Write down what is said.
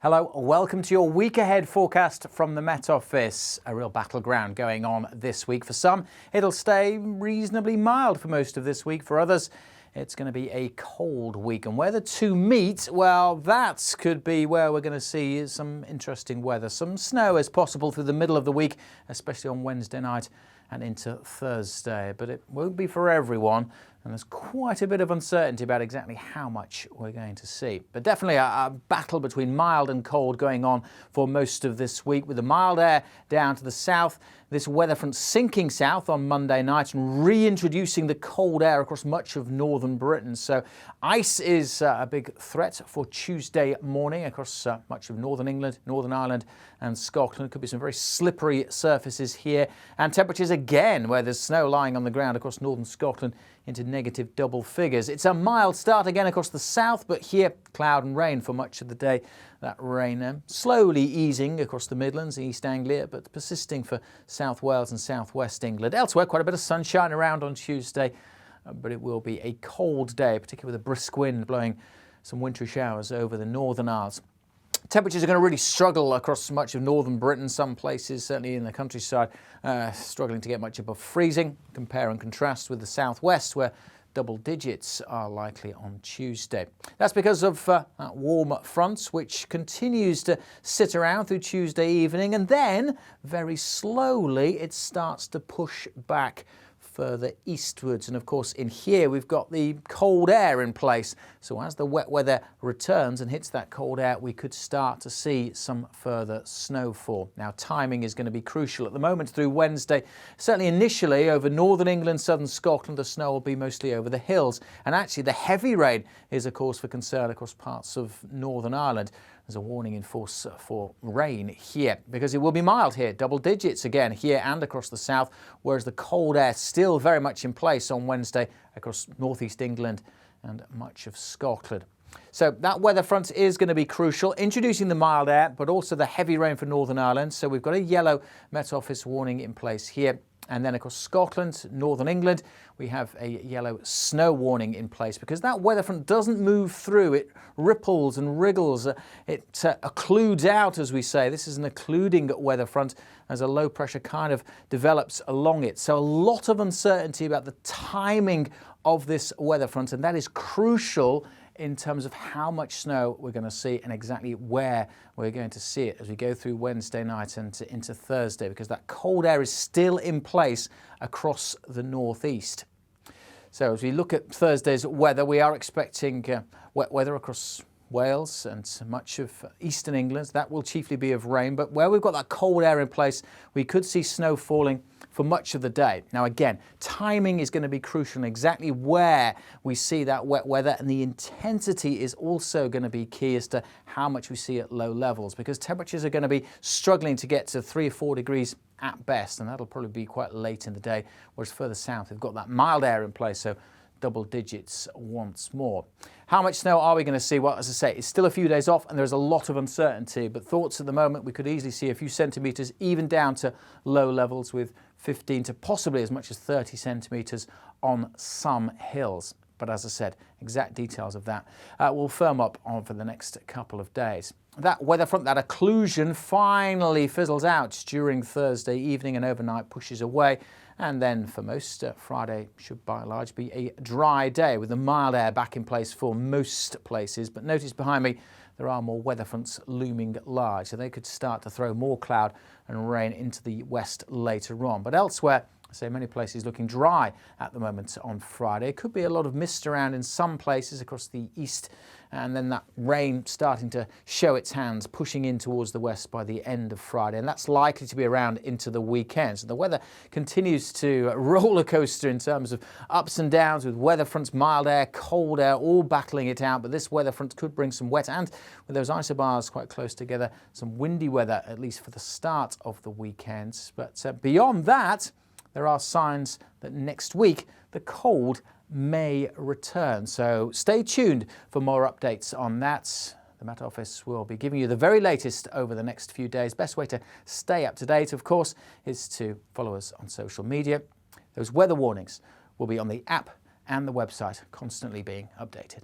Hello, welcome to your week ahead forecast from the Met Office. A real battleground going on this week. For some, it'll stay reasonably mild for most of this week. For others, it's going to be a cold week. And where the two meet, well, that could be where we're going to see some interesting weather. Some snow is possible through the middle of the week, especially on Wednesday night and into Thursday. But it won't be for everyone. And there's quite a bit of uncertainty about exactly how much we're going to see. But definitely a battle between mild and cold going on for most of this week, with the mild air down to the south, this weather front sinking south on Monday night and reintroducing the cold air across much of northern Britain. So ice is a big threat for Tuesday morning across much of northern England, Northern Ireland and Scotland. Could be some very slippery surfaces here, and temperatures again where there's snow lying on the ground across northern Scotland into negative double figures. It's a mild start again across the south, but here cloud and rain for much of the day. That rain slowly easing across the Midlands, East Anglia, but persisting for South Wales and South West England. Elsewhere, quite a bit of sunshine around on Tuesday, but it will be a cold day, particularly with a brisk wind blowing some wintry showers over the Northern Isles. Temperatures are going to really struggle across much of northern Britain. Some places, certainly in the countryside, struggling to get much above freezing. Compare and contrast with the southwest, where double digits are likely on Tuesday. That's because of that warm front, which continues to sit around through Tuesday evening, and then very slowly it starts to push back further eastwards. And of course in here we've got the cold air in place, so as the wet weather returns and hits that cold air, we could start to see some further snowfall. Now timing is going to be crucial at the moment through Wednesday. Certainly initially over northern England, southern Scotland, the snow will be mostly over the hills, and actually the heavy rain is a cause for concern across parts of Northern Ireland. There's a warning in force for rain here because it will be mild here, double digits again here and across the south, whereas the cold air still very much in place on Wednesday across northeast England and much of Scotland. So that weather front is going to be crucial, introducing the mild air, but also the heavy rain for Northern Ireland. So we've got a yellow Met Office warning in place here. And then across Scotland, northern England, we have a yellow snow warning in place because that weather front doesn't move through. It ripples and wriggles. It occludes out, as we say. This is an occluding weather front as a low pressure kind of develops along it. So a lot of uncertainty about the timing of this weather front, and that is crucial in terms of how much snow we're going to see and exactly where we're going to see it as we go through Wednesday night and into Thursday, because that cold air is still in place across the northeast. So as we look at Thursday's weather, we are expecting wet weather across Wales and much of eastern England. That will chiefly be of rain, but where we've got that cold air in place, we could see snow falling for much of the day. Now again, timing is going to be crucial in exactly where we see that wet weather, and the intensity is also going to be key as to how much we see at low levels, because temperatures are going to be struggling to get to 3 or 4 degrees at best, and that'll probably be quite late in the day, whereas further south we've got that mild air in place, so double digits once more. How much snow are we going to see? Well, as I say, it's still a few days off and there's a lot of uncertainty, but thoughts at the moment we could easily see a few centimetres even down to low levels, with 15 to possibly as much as 30 centimetres on some hills. But as I said, exact details of that will firm up over the next couple of days. That weather front, that occlusion, finally fizzles out during Thursday evening and overnight pushes away. And then for most, Friday should by and large be a dry day with the mild air back in place for most places. But notice behind me, there are more weather fronts looming large, so they could start to throw more cloud and rain into the west later on. But elsewhere, I say many places looking dry at the moment on Friday. Could be a lot of mist around in some places across the east, and then that rain starting to show its hands, pushing in towards the west by the end of Friday, and that's likely to be around into the weekend. So the weather continues to roller coaster in terms of ups and downs, with weather fronts, mild air, cold air, all battling it out. But this weather front could bring some wet, and with those isobars quite close together, some windy weather, at least for the start of the weekend. But beyond that, there are signs that next week the cold may return. So stay tuned for more updates on that. The Met Office will be giving you the very latest over the next few days. Best way to stay up to date, of course, is to follow us on social media. Those weather warnings will be on the app and the website, constantly being updated.